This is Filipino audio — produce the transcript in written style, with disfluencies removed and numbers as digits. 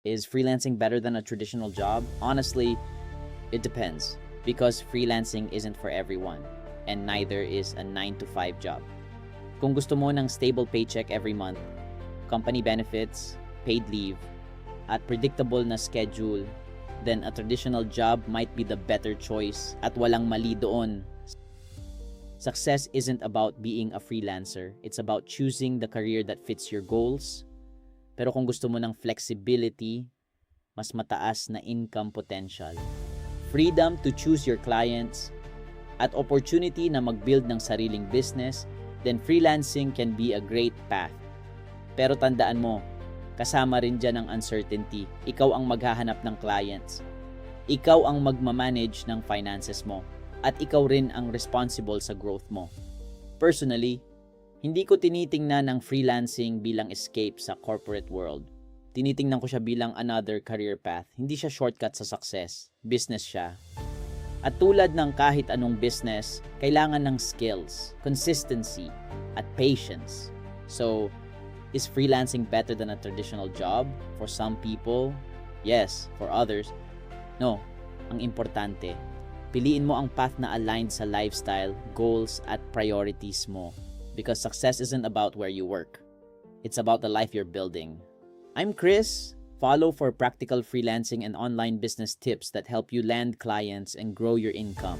Is freelancing better than a traditional job? Honestly, it depends. Because freelancing isn't for everyone, and neither is a 9 to 5 job. Kung gusto mo ng stable paycheck every month, company benefits, paid leave, at predictable na schedule, then a traditional job might be the better choice at walang mali doon. Success isn't about being a freelancer. It's about choosing the career that fits your goals. Pero kung gusto mo ng flexibility, mas mataas na income potential, freedom to choose your clients, at opportunity na mag-build ng sariling business, then freelancing can be a great path. Pero tandaan mo, kasama rin dyan ang uncertainty. Ikaw ang maghahanap ng clients. Ikaw ang magmamanage ng finances mo. At ikaw rin ang responsible sa growth mo. Personally, hindi ko tinitingnan ang freelancing bilang escape sa corporate world. Tinitingnan ko siya bilang another career path. Hindi siya shortcut sa success. Business siya. At tulad ng kahit anong business, kailangan ng skills, consistency, at patience. So, is freelancing better than a traditional job? For some people, yes. For others, no. Ang importante, piliin mo ang path na aligned sa lifestyle, goals, at priorities mo. Because success isn't about where you work. It's about the life you're building. I'm Chris. Follow for practical freelancing and online business tips that help you land clients and grow your income.